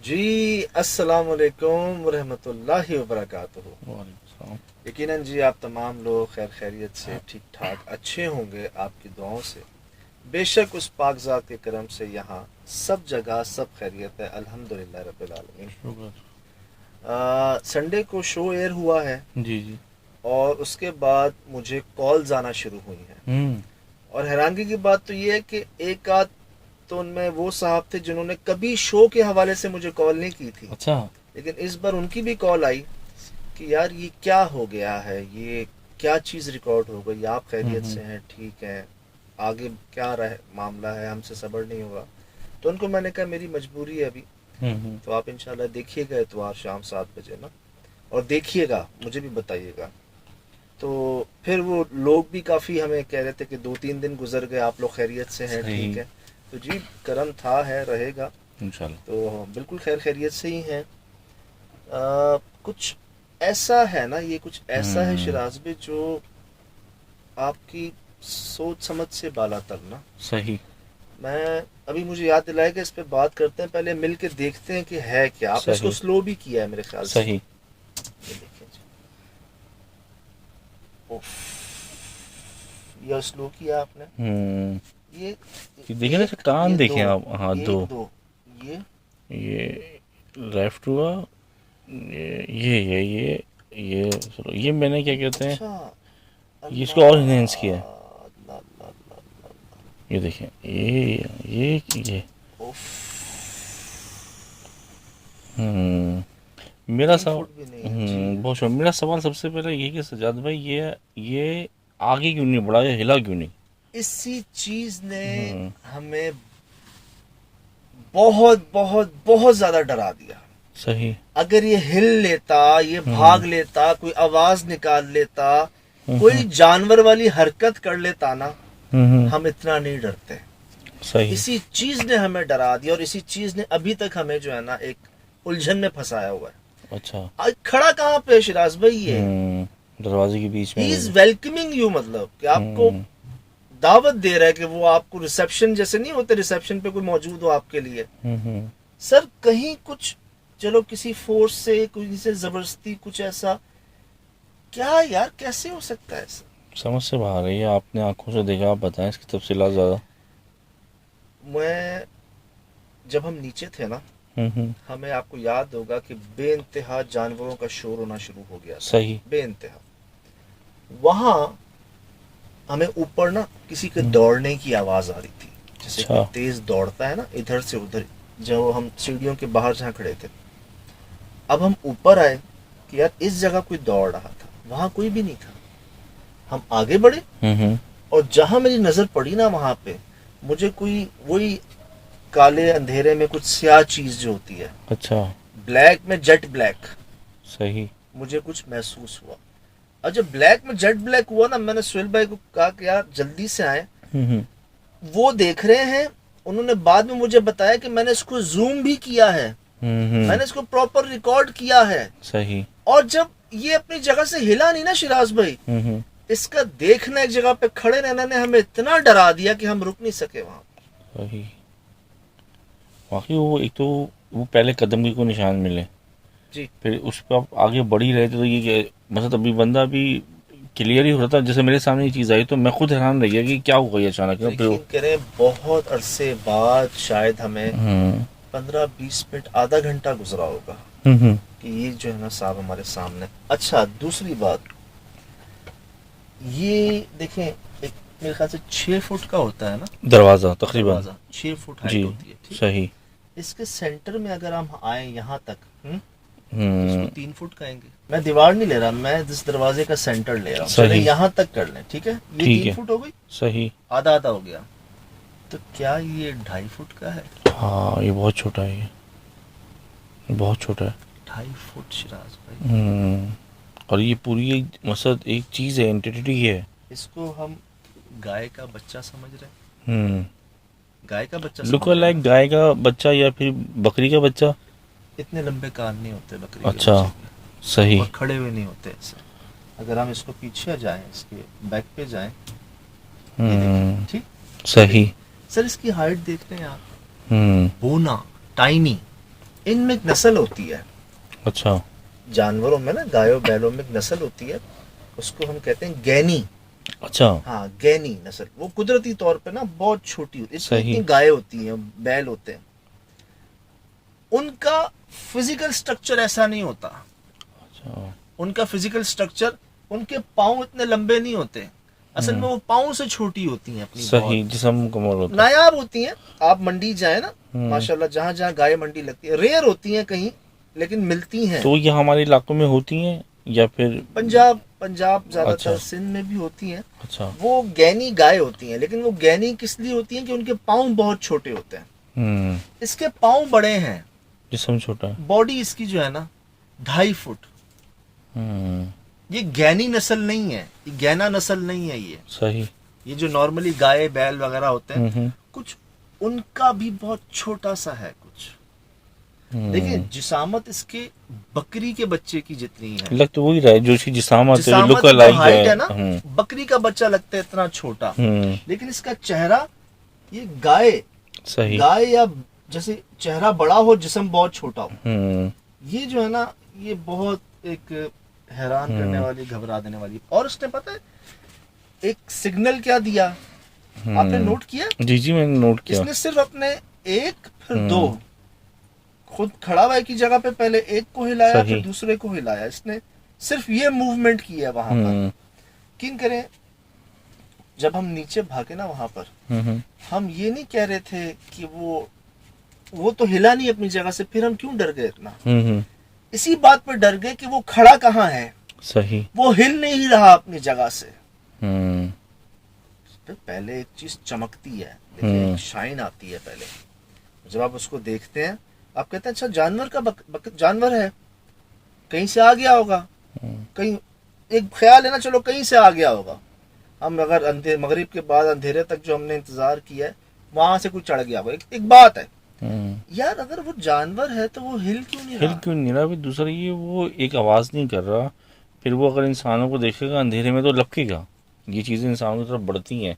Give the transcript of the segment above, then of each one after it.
जी, अस्सलाम वालेकुम रहमतुल्लाहि व बरकातुहू। वालेकुम सलाम। यकीनन जी आप तमाम लोग खैर खैरियत से ठीक ठाक अच्छे होंगे आपकी दुआओं से। बेशक उस पाकज़ात के करम से यहाँ सब जगह सब खैरियत है, अल्हम्दुलिल्लाह रब्बिल आलमीन। शुक्र। संडे को शो एयर हुआ है जी जी। और उसके बाद मुझे कॉल्स आना शुरू हुई हैं। हम्म। और हैरानगी की बात तो ये है कि एक आध तो उनमें वो साहब थे जिन्होंने कभी शो के हवाले से मुझे कॉल नहीं की थी, अच्छा। लेकिन इस बार उनकी भी कॉल आई कि यार ये क्या हो गया है, ये क्या चीज़ रिकॉर्ड हो गई, आप खैरियत हम्म से हैं, ठीक है, आगे क्या रहे मामला है, हमसे सब्र नहीं होगा। तो उनको मैंने कहा मेरी मजबूरी है अभी, हम्म। तो आप इंशाल्लाह देखिएगा इतवार शाम 7 बजे ना, और देखिएगा मुझे भी बताइएगा। तो फिर वो लोग भी काफ़ी हमें कह रहे थे कि 2-3 दिन गुजर गए, आप लोग खैरियत से हैं, सही। ठीक है। तो जी करम था, है, रहेगा। इंशाल्लाह। तो बिल्कुल खैर खैरियत से ही हैं। कुछ ऐसा है ना, ये कुछ ऐसा है हम्म। शिराज भी जो आपकी सोच समझ से बाला तर ना। सही। मैं अभी मुझे याद दिलाया कि इस पे बात करते हैं, पहले मिल के देखते हैं कि है क्या। आपने इसको सही। स्लो भी किया है मेरे ख्याल से। सही। ये देखिए जी, उफ, ये स्लो किया आपने। हम्म। ये ये देखिए ना, इसके एक, कान ये देखें दो, आप। हाँ, दो। एक दो, ये ये लेफ्ट हुआ। ये चलो, ये मैंने क्या कहते हैं, अच्छा, ये अल्लाह इसको और इनहेंस किया है। अल्लाह अल्लाह अल्लाह अल्लाह, ये देखें, ये उफ, हम्म। मेरा 3 फुट सवाल। भी नहीं है जी। बहुत शुक्रिया। मेरा सवाल सबसे पहले ये कि सजाद भाई, ये आगे क्यों नहीं बढ़ा, ये हिला क्यों नहीं? इसी चीज ने हम्म। हमें बहुत बहुत बहुत ज्यादा डरा दिया। सही। अगर ये हिल लेता, ये हम्म भाग लेता, कोई आवाज निकाल लेता, हम्म कोई जानवर वाली हरकत कर लेता ना, हम्म। हम इतना नहीं डरते। सही। इसी चीज ने हमें डरा दिया और इसी चीज ने अभी तक हमें जो है ना एक उलझन में फंसाया हुआ है। अच्छा। आज खड़ा कहाँ पे है शिराज भाई ये? दरवाजे के बीच में ही इज है। वेलकमिंग यू, मतलब कि आपको हम्म दावत दे रहा है कि वो आपको रिसेप्शन जैसे नहीं होते, रिसेप्शन पे कोई मौजूद हो आपके लिए। हम्म। सर कहीं कुछ, चलो किसी फोर्स से, किसी से जबरदस्ती, कुछ ऐसा क्या यार, कैसे हो सकता है ऐसा? समझ से बाहर है ये, आपने आंखों से देखा, आप बताएं इसकी तफसीलात ज़्यादा। मैं, जब हम नीचे थे ना, हम्म। हमें, आपको याद होगा कि बेइंतहा जानवरों का शोर होना शुरू हो गया था, सही। बेइंतहा। वहां हमें ऊपर ना किसी के हम्म। दौड़ने की आवाज आ रही थी, जैसे कोई अच्छा। तेज दौड़ता है ना इधर से उधर, जो हम सीढ़ियों के बाहर जहाँ खड़े थे। अब हम ऊपर आए कि यार इस जगह कोई दौड़ रहा था, वहां कोई भी नहीं था। हम आगे बढ़े हम्म। और जहां मेरी नजर पड़ी ना, वहां पे मुझे कोई वही काले अंधेरे में कुछ स्याह चीज जो होती है, अच्छा। ब्लैक में जेट ब्लैक, सही। मुझे कुछ महसूस हुआ। और जब ब्लैक में जेट ब्लैक हुआ ना, मैंने सुहेल भाई को कहा कि यार जल्दी से आए। हम्म वो देख रहे हैं, उन्होंने बाद में मुझे बताया कि मैंने इसको जूम भी किया है, हम्म। मैंने इसको प्रॉपर रिकॉर्ड किया है। सही। और जब ये अपनी जगह से हिला नहीं ना शिराज भाई, हम्म। इसका देखना, एक जगह पे खड़े रहने ने हमें इतना डरा दिया कि हम रुक नहीं सके वहां। सही। वाकई वो एक तो, वो पहले कदम के को निशान मिले, जी, फिर उस पर आप आगे बढ़ ही रहे थे, तो मतलब अभी बंदा अभी क्लियर ही हो रहा था। जैसे मेरे सामने ये चीज़ आई तो मैं खुद हैरान रह गया कि क्या हो गई अचानक ना, फिर यकीन करें बहुत अरसे बाद शायद हमें हम्म 15-20 मिनट, आधा घंटा गुजरा होगा हम्म। कि ये जो है ना साहब हमारे सामने। अच्छा, दूसरी बात, ये देखें, एक मेरे ख्याल से 6 फुट का होता है ना दरवाज़ा तकरीबन। दरवाजा, 6 फुट हाइट जी। होती है, ठीक। सही। इसके सेंटर में अगर हम आए यहाँ तक, तो इसको हम्म। 3 फुट कहेंगे। मैं दीवार नहीं ले रहा, मैं जिस दरवाजे का सेंटर ले रहा हूँ, चले सही। यहाँ तक कर लें, ठीक है। ये ठीक तीन है। फुट हो गई, सही। आधा आधा हो गया। तो क्या ये 2.5 फुट का है? हाँ, ये बहुत छोटा है, ये बहुत छोटा है। 2.5 फुट शिराज भाई। और ये पूरी एक मतलब एक चीज़ है, एंटिटी है। इसको हम गाय का बच्चा समझ रहे हैं, हम्म। गाय का बच्चा लुक समझ रहे हैं लाइक ना। गाय का बच्चा या फिर बकरी का बच्चा। इतने लंबे कान नहीं होते बकरी के अच्छा। बच्चे के, सही। और खड़े हुए नहीं होते ऐसे। अगर हम इसको पीछे जाएं, इसके बैक पे जाएं, ये देखिए, ठीक, ये सही। देखिए। सर इसकी हाइट देख रहे हैं आप, हम्म। बोना, टाइनी, इनमें एक नस्ल होती है, अच्छा जानवरों में ना, गायों बैलों में एक नस्ल होती है, उसको हम कहते हैं गैनी। अच्छा। हाँ, गैनी नस्ल, वो कुदरती तौर पे ना बहुत छोटी होती है, इसमें सही। इतनी गायें होती हैं, बैल होते हैं, उनका फिजिकल स्ट्रक्चर ऐसा नहीं होता। अच्छा। उनका फिजिकल स्ट्रक्चर, उनके पाँव इतने लंबे नहीं होते, असल में वो पाँव से छोटी होती हैं अपनी, सही, बहुत जिस्म कमर होता है। नायाब होती हैं। आप मंडी जाए ना, हम्म। माशाल्लाह, जहाँ जहाँ गाय मंडी लगती है, रेयर होती हैं कहीं, लेकिन मिलती हैं। तो ये हमारे इलाकों में होती हैं या फिर? पंजाब ज्यादातर, अच्छा। सिंध में भी होती हैं। अच्छा। वो गैनी गाय होती हैं, लेकिन वो गैनी किस लिए होती हैं कि उनके पाँव बहुत छोटे होते हैं। इसके पाँव बड़े हैं, जिस्म छोटा है। बॉडी इसकी जो है ना 2.5 फुट। ये गैनी नस्ल नहीं है, ये गैना नस्ल नहीं है। ये सही। ये जो नॉर्मली गाय बैल वगैरह होते हैं, हम्म। कुछ उनका भी बहुत छोटा सा है कुछ। देखिए, जिसामत इसके बकरी के बच्चे की जितनी है। लग तो वही रहा है, जो इसकी जिसामत है, जिसामत लुक जो लाइक हाइट है ना, है। बकरी का बच्चा लगता है इतना छोटा, लेकिन इसका चेहरा, ये गाय, सही। गाय या जैसे चेहरा बड़ा हो, जिस्म बहुत छोटा हो। ये जो है ना, ये बहुत एक हैरान करने वाली, घबरा देने वाली। और उसने पता है एक सिग्नल क्या दिया, आपने नोट किया? जी जी, मैंने नोट किया। इसने सिर्फ अपने एक फिर दो, खुद खड़ा हुआ की जगह पे पहले एक को हिलाया, फिर दूसरे को हिलाया। इसने सिर्फ ये मूवमेंट की है वहां पर। किन करें, जब हम नीचे भागे ना वहां पर, हम ये नहीं कह रहे थे कि वो तो हिला नहीं अपनी जगह से, फिर हम क्यों डर गए इतना? इसी बात पर डर गए कि वो खड़ा कहाँ है। सही। वो हिल नहीं रहा अपनी जगह से। तो पहले एक चीज चमकती है, देखिए, एक शाइन आती है पहले। जब आप उसको देखते हैं, आप कहते हैं अच्छा जानवर का जानवर है, कहीं से आ गया होगा, कहीं एक ख्याल है ना, चलो कहीं से आ गया होगा। हम अगर मगरिब के बाद अंधेरे तक जो हमने इंतजार किया है, वहां से कुछ चढ़ गया होगा, एक बात है। यार अगर वो जानवर है तो वो हिल क्यों नहीं रहा? फिर दूसरा ये, वो एक आवाज नहीं कर रहा, फिर वो अगर इंसानों को देखेगा अंधेरे में तो लपकेगा। ये चीजें इंसानों की तरफ बढ़ती हैं,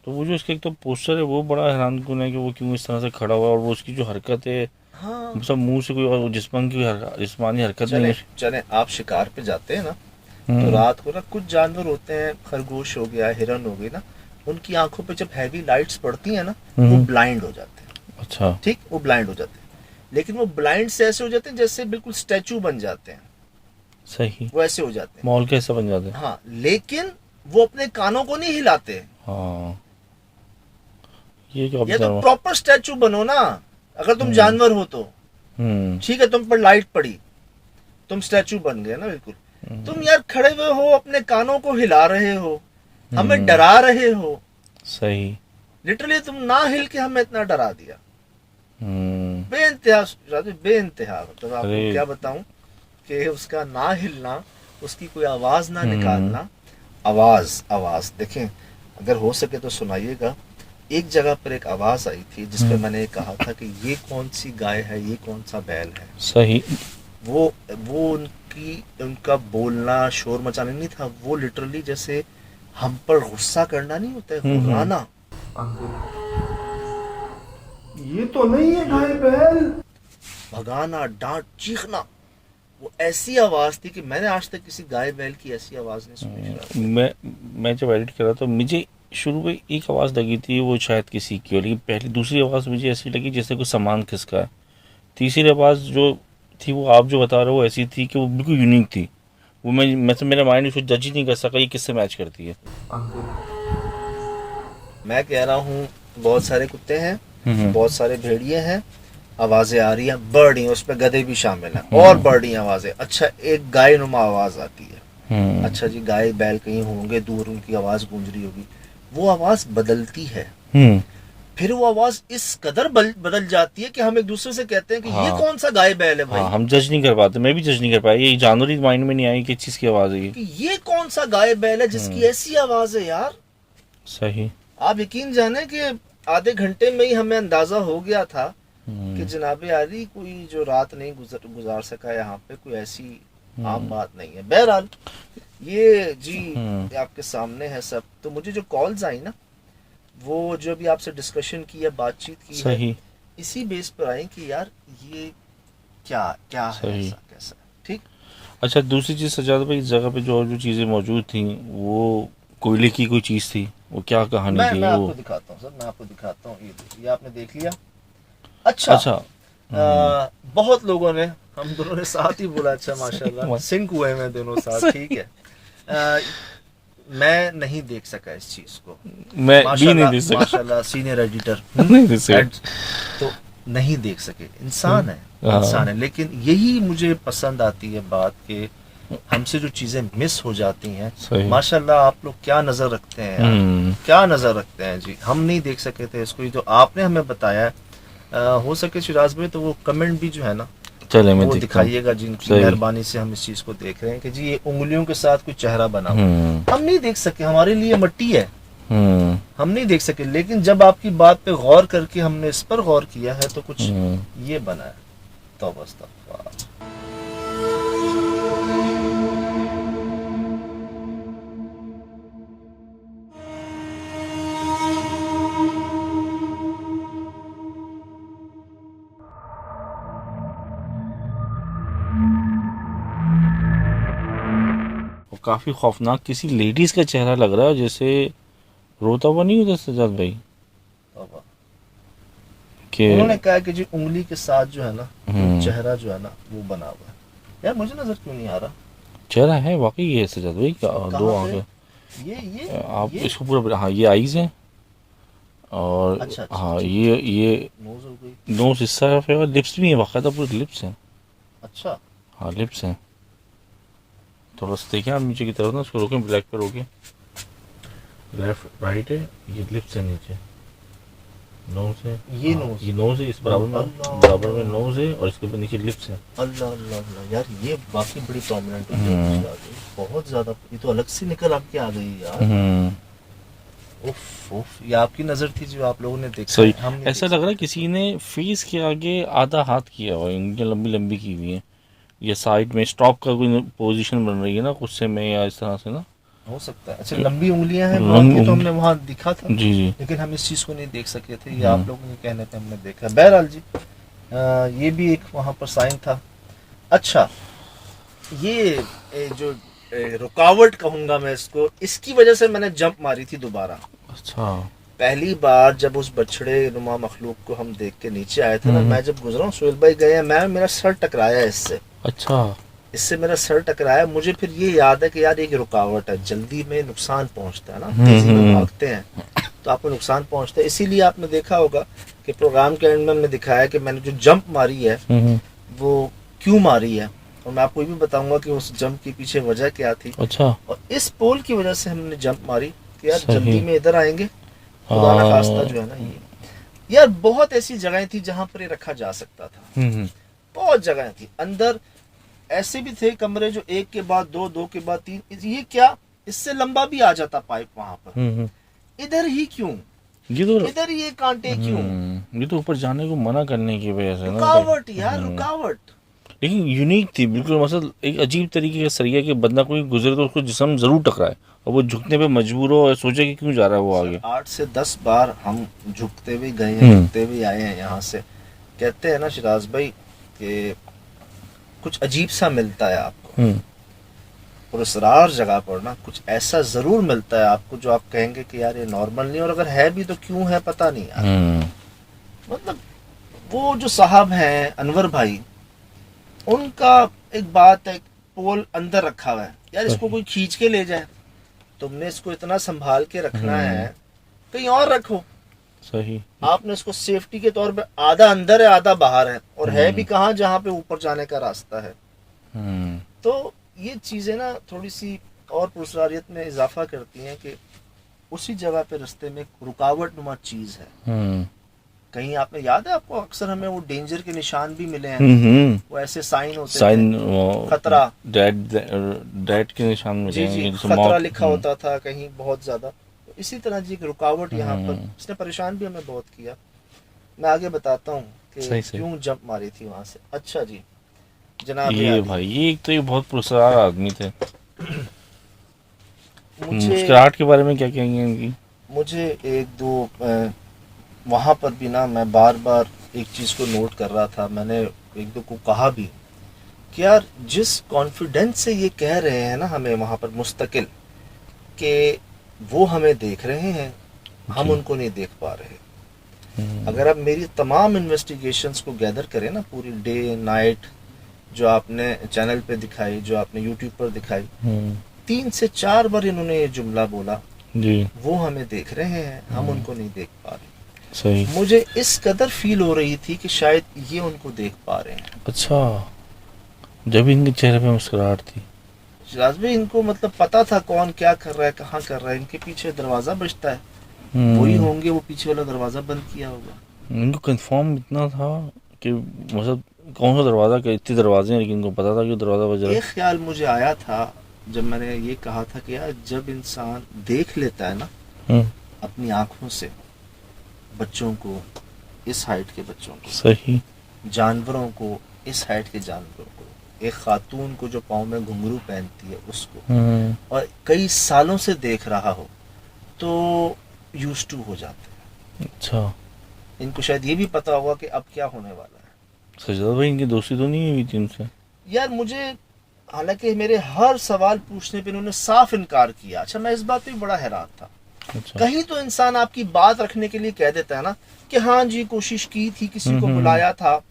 तो वो जो इसका एक तो पोस्टर है, वो बड़ा हैरानकुन है कि वो क्यों इस तरह से खड़ा हुआ है, और वो उसकी जो हरकत है, हाँ, सब मुंह से कोई जिस्मानी हरकत नहीं है। चले आप शिकार पे जाते हैं ना, तो रात को ना कुछ जानवर होते हैं, खरगोश हो गया, हिरन हो गई ना, उनकी आंखों पे जब हैवी लाइट्स पड़ती है ना, वो ब्लाइंड हो जाते हैं। अच्छा। ठीक, वो ब्लाइंड हो जाते हैं, लेकिन वो ब्लाइंड से ऐसे हो जाते हैं जैसे बिल्कुल स्टैचू बन जाते हैं। सही। वो ऐसे हो जाते हैं, मॉल कैसा बन जाते हैं। हाँ, लेकिन वो अपने कानों को नहीं हिलाते। हाँ, ये तो प्रॉपर स्टैचू बनो ना, अगर तुम जानवर हो तो ठीक है, तुम पर लाइट पड़ी, तुम स्टैचू बन गए ना, बिल्कुल। तुम यार खड़े हुए हो, अपने कानों को हिला रहे हो, हमें डरा रहे हो। सही। लिटरली तुम ना हिल के हमें इतना डरा दिया। बेइंतहा, बेइंतहा, मतलब आपको क्या बताऊं कि उसका ना हिलना, उसकी कोई आवाज ना निकालना। आवाज देखें, अगर हो सके तो सुनाइएगा। एक जगह पर एक आवाज आई थी जिसपे मैंने कहा था कि ये कौन सी गाय है, ये कौन सा बैल है। सही। वो उनका बोलना, शोर मचाना नहीं था, वो लिटरली जैसे हम पर गुस्सा करना नहीं होता है, गुर्राना। ये तो नहीं है गाय बैल, भगाना, डांट, चीखना। वो ऐसी आवाज थी कि मैंने आज तक किसी गाय बैल की ऐसी आवाज नहीं सुनी। मैं जब एडिट कर रहा था, मुझे शुरू में एक आवाज लगी थी, वो शायद किसी की हो, लेकिन पहली दूसरी आवाज मुझे ऐसी लगी जैसे कोई सामान खिसका है। तीसरी आवाज जो थी, वो आप जो बता रहे हो, वो ऐसी थी कि वो बिल्कुल यूनिक थी। वो मैं तो मेरा माइंड उसको जज ही नहीं कर सका ये किससे मैच करती है। मैं कह रहा हूँ बहुत सारे कुत्ते हैं, बहुत सारे भेड़िए हैं, आवाजें आ रही हैं, बर्डिंग, उसमें गधे भी शामिल हैं, और बर्डिंग आवाजें। अच्छा, एक गाय नुमा आवाज आती है। अच्छा जी, गाय बैल कहीं होंगे दूर, उनकी आवाज गूंज रही होगी, वो आवाज बदलती है। फिर वो आवाज इस कदर बदल जाती है कि हम एक दूसरे से कहते हैं कि ये कौन सा गाय बैल है भाई। हम जज नहीं कर पाते, मैं भी जज नहीं कर पाया, ये जानवर ही माइंड में नहीं आई कि चीज की आवाज है कि ये कौन सा गाय बैल है जिसकी ऐसी आवाज है यार। सही। आप यकीन जाने कि आधे घंटे में ही हमें अंदाजा हो गया था कि जनाबे आली कोई जो रात नहीं गुजार सका यहाँ पे, कोई ऐसी आम बात नहीं है। बहरहाल ये जी आपके सामने है सब। तो मुझे जो कॉल्स आई ना, वो जो भी आपसे डिस्कशन की है, बातचीत की है, इसी बेस पर आई कि यार ये क्या क्या है, सही। ऐसा कैसा है। ठीक। अच्छा, दूसरी चीज़ सजाद भाई, इस जगह पे जो चीज़ें मौजूद थी वो कोयले की कोई चीज़ थी, वो क्या कहानी थी मैं वो? आपको दिखाता हूँ सर, मैं आपको दिखाता हूँ। ये देखिए, ये आपने देख लिया। अच्छा। अच्छा। बहुत लोगों ने, हम दोनों ने साथ ही बोला, अच्छा माशाल्लाह सिंक हुए हैं दोनों साथ, ठीक है। अ, मैं नहीं देख सका इस चीज को। मैं भी नहीं माशाल्लाह दे सका। माशाल्लाह सीनियर एडिटर नहीं दे सका। तो नहीं देख सके। इंसान है, इंसान है, लेकिन यही मुझे पसंद आती है बात कि हमसे जो चीजें मिस हो जाती हैं। सही। माशाल्लाह आप लोग क्या नजर रखते हैं यार, क्या नजर रखते हैं जी। हम नहीं देख सके थे इसको, ये जो आपने हमें बताया है, हो सके शिराज भाई तो वो कमेंट भी जो है ना चले मैं वो देखता हूँ। दिखाइएगा, जिनकी सही। मेहरबानी से हम इस चीज को देख रहे हैं कि जी ये उंगलियों के साथ कोई चेहरा बना हुआ है। हम नहीं देख सके, हमारे लिए मट्टी है, हम नहीं देख सके। लेकिन जब आपकी बात पे गौर करके हमने इस पर गौर किया है तो कुछ ये बना है। तौबा अस्तगफुरुल्लाह। और काफी खौफनाक किसी लेडीज का चेहरा लग रहा है, जैसे रोता हुआ नहीं होता सजाद भाई तौबा। कि उन्होंने कहा कि जी उंगली के साथ जो है ना वो चेहरा जो है ना वो बना हुआ है। यार मुझे नजर क्यों नहीं आ रहा? चेहरा है वाकई है सजाद भाई, दो कहाँ पे? आंखें। ये आप ये इसको पूरा, हाँ ये आईज है, और अच्छा अच्छा, हाँ ठीक, ये नोज हो गई। नोज हिस्सा है, और लिप्स भी है, बाकायदा पूरे लिप्स हैं। अच्छा हाँ लिप्स हैं। थोड़ा सा देखिए आप नीचे की तरफ ना, उसको रोकें, ब्लैक पे रोकें, लेफ्ट राइट है, ये लिप्स है, नीचे नोज है, ये हाँ, नोज, ये नोज है, इस अल्लाह। बराबर में नोज है, और इसके ऊपर नीचे लिप्स है। अल्लाह अल्लाह अल्लाह, यार ये बाकी बड़ी प्रोमिनेंट है, बहुत ज्यादा। ये तो अलग से निकल आपके आ गई यार। उफ उफ, ये आपकी नजर थी जो आप लोगों ने देखा सही। है, हम नहीं ऐसा देख लग रहा है सकते। किसी ने फेस के आगे आधा हाथ किया हुआ है, उंगलियां लंबी लंबी की हुई है, ये साइड में स्टॉप का कोई पोजीशन बन रही है ना गुस्से में, या इस तरह से ना। हो सकता है। अच्छा, लंबी उंगलियां हैं बहुत, लंग ये तो उंगली, हमने वहां दिखा था, जी जी। लेकिन हम इस चीज को नहीं देख सके थे। ये आप लोगों के कहने पे हमने देखा। बहरहाल जी, ये भी एक वहां पर साइन था। अच्छा, ये जो रुकावट कहूंगा मैं इसको, इसकी वजह से मैंने जंप मारी थी दोबारा। अच्छा। पहली बार जब उस बछड़े नुमा मखलूक को हम देख के नीचे आए थे ना, मैं जब गुजरा हूँ, सोहेल भाई गए हैं, मैं मेरा सर टकराया इससे, अच्छा। इससे मेरा सर टकराया। मुझे फिर ये याद है कि यार एक रुकावट है, जल्दी में नुकसान पहुंचता है ना, तेजी में भागते हैं तो आपको नुकसान पहुंचता है। इसीलिए आपने देखा होगा कि प्रोग्राम के एंड में हमने दिखाया कि मैंने जो जंप मारी है वो क्यों मारी है, और मैं आपको ये भी बताऊंगा कि उस जंप के पीछे वजह क्या थी। अच्छा। और इस पोल की वजह से हमने जंप मारी कि यार सही। जल्दी में इधर आएंगे, खुदा ना खास्ता जो है ना ये। यार बहुत ऐसी जगहें थी जहां पर ये रखा जा सकता था, बहुत जगहें थी। अंदर ऐसे भी थे कमरे जो एक के बाद दो, दो के बाद तीन, ये क्या इससे लंबा भी आ जाता पाइप वहां पर। इधर ही क्यों, ये तो इधर ये कांटे क्यों? ये तो ऊपर जाने को मना करने की वजह से ना, रुकावट यार, रुकावट। लेकिन यूनिक थी बिल्कुल। मतलब एक अजीब तरीके का सरिया कि बंदा कोई गुजरे तो उसको जिस्म जरूर टकराए, और वो झुकने पे मजबूर हो और सोचे कि क्यों जा रहा है वो आगे। 8 से 10 बार हम झुकते हुए गए हैं, झुकते हुए आए हैं यहाँ से। कहते हैं ना शिराज भाई कि कुछ अजीब सा मिलता है आपको, पुरस्कार जगह पर ना कुछ ऐसा जरूर मिलता है आपको जो आप कहेंगे कि यार ये नॉर्मल नहीं, और अगर है भी तो क्यों है पता नहीं यार। मतलब वो जो साहब हैं अनवर भाई, उनका एक बात है, पोल अंदर रखा हुआ है यार, इसको कोई खींच के ले जाए, तुमने इसको इतना संभाल के रखना है, कहीं और रखो। सही। आपने इसको सेफ्टी के तौर पे, आधा अंदर है आधा बाहर है, और है भी कहाँ जहाँ पे ऊपर जाने का रास्ता है। तो ये चीजें ना थोड़ी सी और पुरस्कारियत में इजाफा करती हैं कि उसी जगह पे रास्ते में रुकावट नुमा चीज है। कहीं आपने याद है आपको, अक्सर हमें वो डेंजर के निशान भी मिले हैं, वो ऐसे साइन होते थे, खतरा, डेड के निशान में जी जी, खतरा लिखा होता था कहीं बहुत ज्यादा। तो इसी तरह जी एक रुकावट यहाँ पर, इसने परेशान भी हमें बहुत किया। मैं आगे बताता हूँ कि क्यों जंप मारी थी वहां से। अच्छा जी जनाब, ये भाई ये एक तो ये बहुत पुरस्कार आदमी थे। मुझे के बारे में क्या कहेंगे इनकी? मुझे एक दो वहां पर भी ना मैं बार बार एक चीज को नोट कर रहा था। मैंने एक दो को कहा भी कि यार जिस कॉन्फिडेंस से ये कह रहे हैं ना हमें वहाँ पर मुस्तकिल कि वो हमें देख रहे हैं, हम जी। उनको नहीं देख पा रहे। अगर आप मेरी तमाम इन्वेस्टिगेशंस को गैदर करें ना, पूरी डे नाइट जो आपने चैनल पे दिखाई, जो आपने यूट्यूब पर दिखाई, 3 से 4 बार इन्होंने ये जुमला बोला, जी। वो हमें देख रहे हैं, हम उनको नहीं देख पा रहे। सही। मुझे इस कदर फील हो रही थी कि शायद ये उनको देख पा रहे हैं। अच्छा, जब इनके चेहरे पे मुस्कुराहट थी। शिराज भाई, इनको मतलब पता था कौन क्या कर रहा है, कहाँ कर रहा है। इनके पीछे दरवाजा बजता है, वही होंगे, वो पीछे वाला दरवाजा बंद किया होगा। इनको कंफर्म इतना था कि मतलब कौन सा दरवाजा, कि इतने दरवाजे हैं, लेकिन इनको पता था कि दरवाजा बज रहा एक ख्याल मुझे आया था जब मैंने ये कहा था कि यार जब इंसान देख लेता है ना है। अपनी आंखों से बच्चों को, इस हाइट के बच्चों को, सही। जानवरों को, इस हाइट के जानवरों को, एक खातून को जो पाँव में घुंघरू पहनती है उसको, और कई सालों से देख रहा हो, तो यूज टू हो जाते हैं। अच्छा, इनको शायद ये भी पता होगा कि अब क्या होने वाला है। सजदा भाई इनकी दोस्ती तो नहीं हुई थी उनसे? यार मुझे, हालांकि मेरे हर सवाल पूछने पे इन्होंने साफ इनकार किया। अच्छा, मैं इस बात पे भी बड़ा हैरान था। अच्छा। कहीं तो इंसान आपकी बात रखने के लिए कह देता है ना कि हाँ जी कोशिश की थी, किसी को बुलाया था।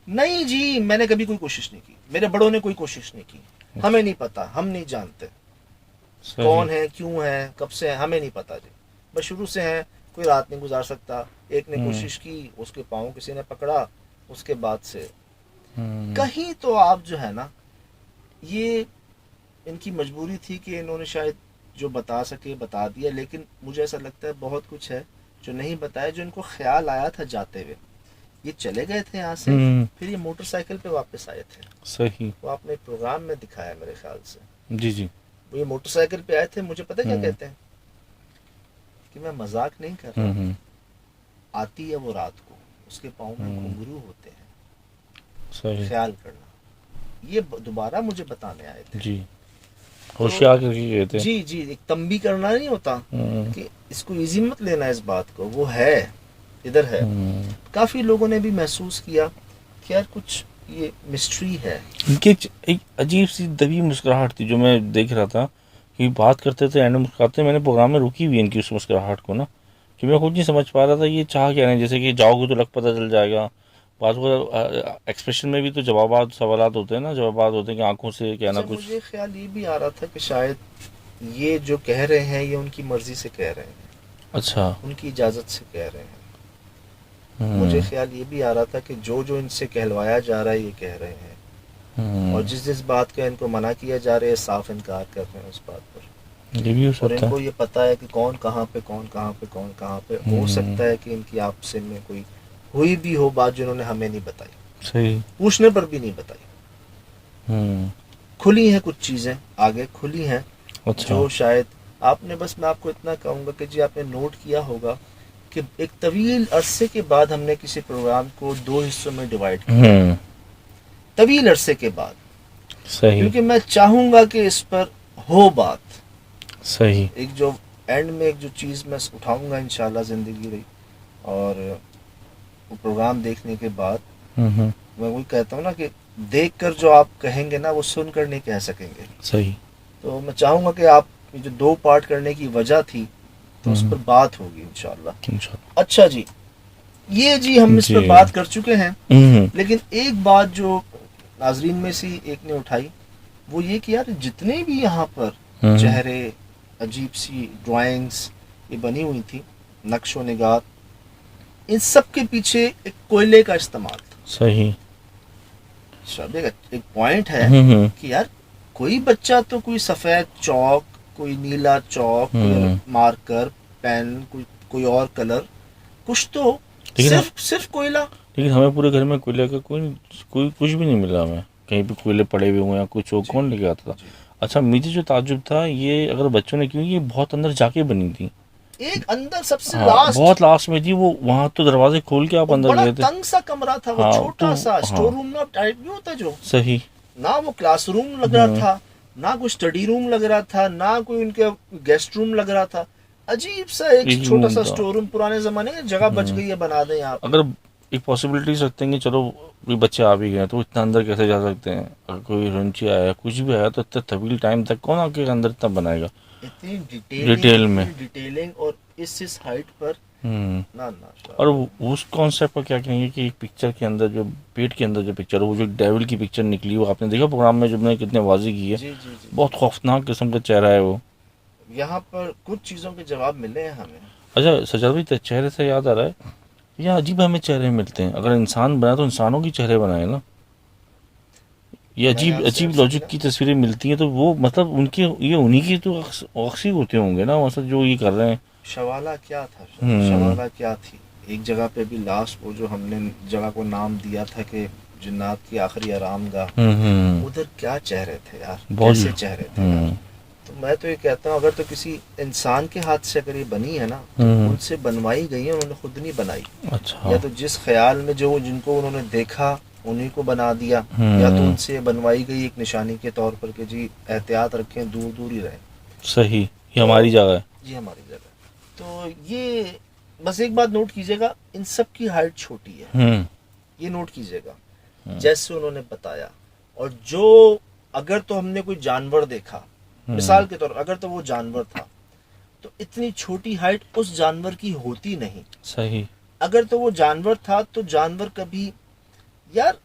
नहीं जी, मैंने कभी कोई कोशिश नहीं की, मेरे बड़ों ने कोई कोशिश नहीं की, हमें नहीं पता, हम नहीं जानते सही। कौन है, क्यों है, कब से है, हमें नहीं पता जी। बस शुरू से हैं, कोई रात नहीं गुजार सकता। एक ने कोशिश की, उसके पाँव किसी ने पकड़ा, उसके बाद से कहीं तो आप जो है ना, ये इनकी मजबूरी थी कि इन्होंने शायद जो बता सके बता दिया। लेकिन मुझे ऐसा लगता है बहुत कुछ है जो नहीं बताया, जो इनको ख्याल आया था जाते हुए। ये चले गए थे यहाँ से, फिर ये मोटरसाइकिल पे वापस आए थे। सही। वो आपने एक प्रोग्राम में दिखाया मेरे ख्याल से। जी जी। वो ये मोटरसाइकिल पे आए थे, मुझे पता क्या कहते हैं कि मैं मजाक नहीं कर रहा, आती है वो रात को, उसके पाँव में घुंघरू होते हैं, सही। ख्याल करना। ये दोबारा मुझे बताने आए थे जी, होशियार करके गए थे। जी जी, एक तंबी करना नहीं होता कि इसको इजी मत लेना, इस बात को, वो है, इधर है। काफी लोगों ने भी महसूस किया कि यार कुछ ये मिस्ट्री है। इनकी एक अजीब सी दबी मुस्कुराहट थी जो मैं देख रहा था कि बात करते थे एंड मुस्कुराते। मैंने प्रोग्राम में रुकी हुई इनकी उस मुस्कुराहट को ना, कि मैं खुद नहीं समझ पा रहा था ये चाह क्या रहे हैं। जैसे कि जाओगे तो लग पता चल जाएगा, बात को एक्सप्रेशन में भी तो जवाबात सवालात होते हैं ना, जवाबात होते हैं कि आंखों से कहना कुछ। मुझे ख्याल ये भी आ रहा था कि शायद ये जो कह रहे हैं ये उनकी मर्जी से कह रहे हैं। अच्छा। उनकी इजाजत से कह रहे हैं। मुझे ख्याल ये भी आ रहा था कि जो जो इनसे कहलवाया जा रहा है ये कह रहे हैं, और जिस जिस बात का इनको मना किया जा रहा है साफ इनकार कर रहे हैं उस बात पर। ये भी हो और सकता इनको है। ये पता है कि कौन कहाँ पे, कौन कहाँ पे, कौन कहाँ पे। हो सकता है कि इनकी आपस में कोई हुई भी हो बात जो इन्होंने हमें नहीं बताई, सही। पूछने पर भी नहीं बताई। खुली हैं कुछ चीजें, आगे खुली हैं। अच्छा। जो शायद आपने, बस मैं आपको इतना कहूंगा कि जी आपने नोट किया होगा कि एक तवील अरसे के बाद हमने किसी प्रोग्राम को 2 हिस्सों में डिवाइड किया, तवील अरसे के बाद। सही। क्योंकि मैं चाहूंगा कि इस पर हो बात। सही। एक जो एंड में एक जो चीज़ मैं उठाऊंगा इंशाल्लाह जिंदगी रही, और वो प्रोग्राम देखने के बाद मैं वही कहता हूँ ना कि देखकर जो आप कहेंगे ना वो सुनकर नहीं कह सकेंगे। सही। तो मैं चाहूंगा कि आप ये जो 2 पार्ट करने की वजह थी तो उस पर बात होगी इंशाल्लाह। अच्छा जी, ये जी हम इस पर बात कर चुके हैं, लेकिन एक बात जो नाजरीन में से एक ने उठाई वो ये कि यार जितने भी यहाँ पर चेहरे, अजीब सी ड्राइंग्स ये बनी हुई थी, नक्शो निगार, इन सब के पीछे एक कोयले का इस्तेमाल था। सही। एक पॉइंट है कि यार कोई बच्चा तो कोई सफेद चौक, कोई नीला चौक, कोई मार्कर पेन, कोई और कलर, कुछ तो, सिर्फ कोयला। लेकिन हमें पूरे घर में कोयले का कोई कुछ भी नहीं मिला। हमें कहीं पे कोयले पड़े हुए हैं कुछ हो, कौन लेके आता था? अच्छा, मुझे जो ताज्जुब था ये, अगर बच्चों ने, क्यों ये बहुत अंदर जाके बनी थी, एक अंदर सबसे लास्ट, बहुत लास्ट में थी वो। वहां तो दरवाजे खोल के आप अंदर गए थे। तंग सा कमरा था वो, छोटा सा स्टोर रूम ना टाइप नहीं होता जो। सही। ना वो क्लासरूम लग रहा था, ना कोई स्टडी रूम लग रहा था, ना कोई उनके गेस्ट रूम लग रहा था। अजीब सा एक छोटा सा स्टोर रूम, पुराने जमाने में जगह बच गई है, बना दें आप। अगर एक पॉसिबिलिटी सकते हैं कि चलो ये बच्चे आ भी गए तो इतना अंदर कैसे जा सकते हैं, अगर कोई रंची आया कुछ भी आया तो इतना तवील टाइम तक कौन आके अंदर इतना बनाएगा इतनी डिटेल में। डिटेलिंग और इस हाइट पर हम्म। ना ना और शाबाश। उस कॉन्सेप्ट का क्या कहेंगे कि एक पिक्चर के अंदर जो पेट के अंदर जो पिक्चर है वो जो डेविल की पिक्चर निकली वो आपने देखा प्रोग्राम में, जब मैंने कितने वाजी की है, जी जी जी बहुत खौफनाक किस्म का चेहरा है वो। यहाँ पर कुछ चीज़ों के जवाब मिले हैं हमें। अच्छा सजाद भाई, चेहरे से याद आ रहा है, ये अजीब हमें चेहरे मिलते हैं, अगर इंसान बना तो इंसानों की चेहरे बनाए ना, ये मैंने अजीब आपसे अजीब अर्ज लॉजिक किया, की तस्वीरें मिलती हैं, तो वो मतलब उनके ये उन्हीं के तो ऑक्सी होते होंगे ना मतलब जो ये कर रहे हैं। शवाला क्या था, हम्म। शवाला क्या थी। एक जगह पे भी लास्ट वो जो हमने जगह को नाम दिया था कि जिन्नात की आखिरी आरामगाह, हम्म। उधर क्या चेहरे थे यार, बहुत। कैसे चेहरे थे यार। हम्म। तो मैं तो ये कहता हूँ अगर तो किसी इंसान के हाथ से अगर ये बनी है ना तो हम्म। उनसे बनवाई गई है, उन्होंने खुद नहीं बनाई। अच्छा। या तो जिस ख्याल में जो जिनको उन्होंने देखा उन्हीं को बना दिया, या तो हम्म। उनसे बनवाई गई एक निशानी के तौर पर कि जी एहतियात रखें, दूर दूर ही रहें। सही, ये तो हमारी जगह है। ये हमारी जगह। तो ये बस एक बात नोट कीजिएगा, इन सब की हाइट छोटी है, हम्म। ये नोट कीजिएगा हम्म। जैसे उन्होंने बताया। और जो अगर तो हमने कोई जानवर देखा, मिसाल के तौर अगर तो वो जानवर था तो इतनी छोटी हाइट उस जानवर की होती नहीं। सही। अगर तो वो जानवर था तो जानवर कभी, यार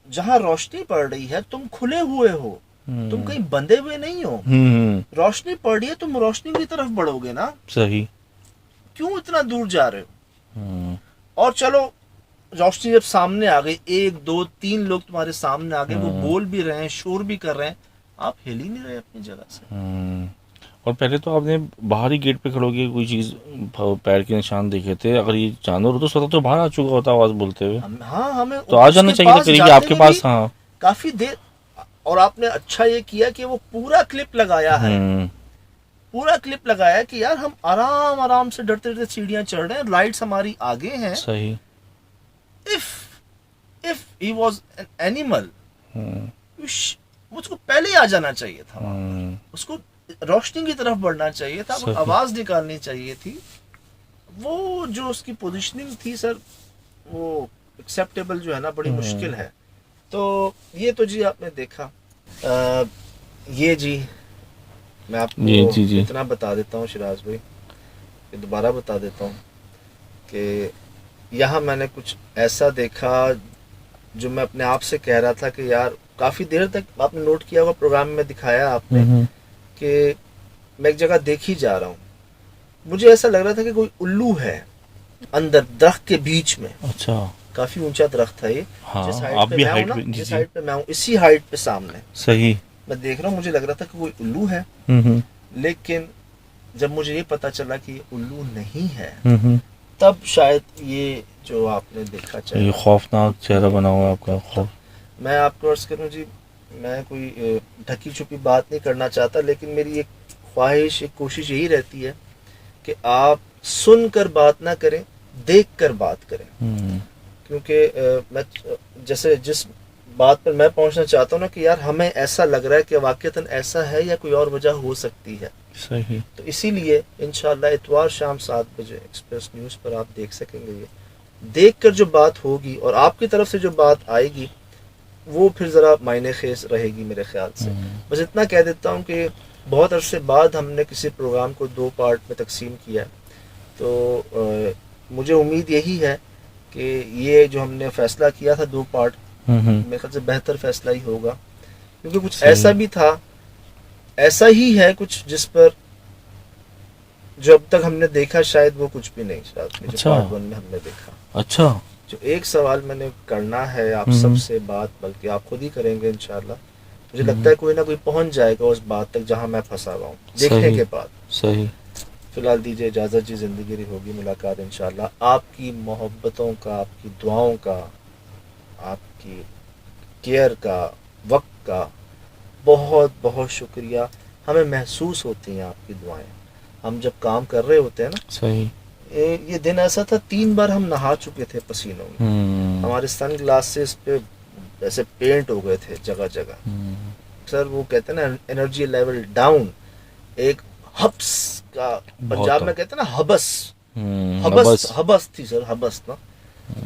जहां रोशनी पड़ रही है तुम खुले हुए हो, तुम कहीं बंधे हुए नहीं हो। हम्म। रोशनी पड़ रही है, तुम रोशनी की तरफ बढ़ोगे ना, सही। क्यों इतना दूर जा रहे हो। हम्म। और चलो रोशनी जब सामने आ गई, एक दो तीन लोग तुम्हारे सामने आ गए, वो बोल भी रहे हैं, शोर भी कर रहे हैं, आप हिल ही नहीं रहे अपनी जगह से। और पहले तो आपने बाहरी गेट पे खड़े होके कोई चीज पैर के निशान देखे थे, अगर ये जानवर हो तो स्वतः तो बाहर आ चुका होता आवाज बोलते हुए, हाँ हमें तो आ जाना उसके चाहिए था पास करीब जाने आपके में पास। भी हाँ। काफी देर। और आपने अच्छा ये किया कि वो पूरा क्लिप लगाया है, पूरा क्लिप लगाया कि यार हम आराम आराम से डरते डरते सीढ़ियां चढ़ रहे हैं, लाइट्स हमारी आगे हैं। सही। If he was an animal, मुझको पहले ही आ जाना चाहिए था वहां पर, उसको रोशनी की तरफ बढ़ना चाहिए था, सही। आवाज निकालनी चाहिए थी। वो जो उसकी पोजीशनिंग थी सर, वो एक्सेप्टेबल जो है ना बड़ी मुश्किल है। तो ये तो जी आपने देखा। ये जी मैं आपको जी। इतना बता देता हूँ शिराज भाई, ये दोबारा बता देता हूँ कि यहाँ मैंने कुछ ऐसा देखा जो मैं अपने आप से कह रहा था कि यार काफ़ी देर तक, आपने नोट किया होगा प्रोग्राम में दिखाया आपने कि मैं एक जगह देख ही जा रहा हूँ, मुझे ऐसा लग रहा था कि कोई उल्लू है अंदर दरख्त के बीच में। अच्छा। काफी ऊंचा दरख्त है ये। हाँ, जिस हाइट आप पे भी मैं हूँ हाइट ना, पे। जी जिस जी। हाइट पे मैं हूँ इसी हाइट पे सामने सही। मैं देख रहा हूँ, मुझे लग रहा था कि कोई उल्लू है। लेकिन जब मुझे ये पता चला कि ये उल्लू नहीं है, तब शायद ये जो आपने देखा ये खौफनाक चेहरा बना हुआ है आपका। खौफ। मैं आपको अर्ज करूँ जी, मैं कोई ढकी छुपी बात नहीं करना चाहता, लेकिन मेरी एक ख्वाहिश, एक कोशिश यही रहती है कि आप सुनकर बात ना करें, देख कर बात करें। क्योंकि मैं जैसे जिस बात पर मैं पहुंचना चाहता हूँ ना कि यार हमें ऐसा लग रहा है कि वाकईतन ऐसा है या कोई और वजह हो सकती है। सही। तो इसीलिए इंशाल्लाह इतवार शाम 7 बजे एक्सप्रेस न्यूज़ पर आप देख सकेंगे। ये देख कर जो बात होगी और आपकी तरफ से जो बात आएगी वो फिर ज़रा मायने खेज रहेगी मेरे ख्याल से। बस इतना कह देता हूँ कि बहुत अरसे बाद हमने किसी प्रोग्राम को 2 पार्ट में तकसीम किया है, तो मुझे उम्मीद यही है कि ये जो हमने फैसला किया था 2 पार्ट, मेरे ख्याल से बेहतर फैसला ही होगा। क्योंकि कुछ ऐसा भी था, ऐसा ही है कुछ जिस पर जो अब तक हमने देखा शायद वो कुछ भी नहीं। शायद जो पार्ट 1 में हमने देखा। अच्छा। जो एक सवाल मैंने करना है आप सबसे बात, बल्कि आप खुद ही करेंगे इंशाल्लाह, मुझे लगता है कोई ना कोई पहुंच जाएगा उस बात तक जहां मैं फंसा हुआ हूँ देखने के बाद। सही। फिलहाल दीजिए इजाज़त जी, ज़िंदगी होगी मुलाकात इंशाल्लाह। आपकी मोहब्बतों का, आपकी दुआओं का, आपकी केयर का, वक्त का बहुत बहुत शुक्रिया। हमें महसूस होती हैं आपकी दुआएं, हम जब काम कर रहे होते हैं ना। सही। ये दिन ऐसा था 3 बार हम नहा चुके थे पसीनों में, हमारे सन ग्लासेस पे ऐसे पेंट हो गए थे जगह जगह। सर वो कहते हैं ना एनर्जी लेवल डाउन, एक हब्स का पंजाब में कहते हैं ना हबस, हबस थी सर, हबस ना।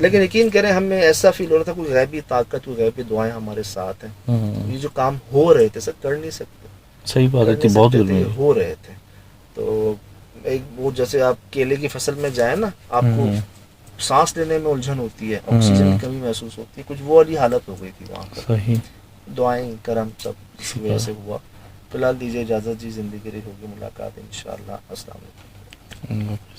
लेकिन यकीन करें हमें ऐसा फील हो रहा था कोई गैबी ताकत, कोई गैबी दुआएं हमारे साथ हैं। ये जो काम हो रहे थे सर कर नहीं सकते, सही बात है, कर नहीं बहुत सकते थे, गर्मी ये है। हो रहे थे। तो एक वो जैसे आप केले की फसल में जाए ना, आपको सांस लेने में उलझन होती है, ऑक्सीजन की कमी महसूस होती है, कुछ वो वाली हालत हो गई थी वहाँ पर। सही। दुआएं करम सब इसी वजह से शुक्र। हुआ। फिलहाल दीजिए इजाज़त जी, ज़िंदगी रही होगी मुलाकात इंशाअल्लाह। अस्सलाम वालेकुम। अल्लाह हाफ़िज़।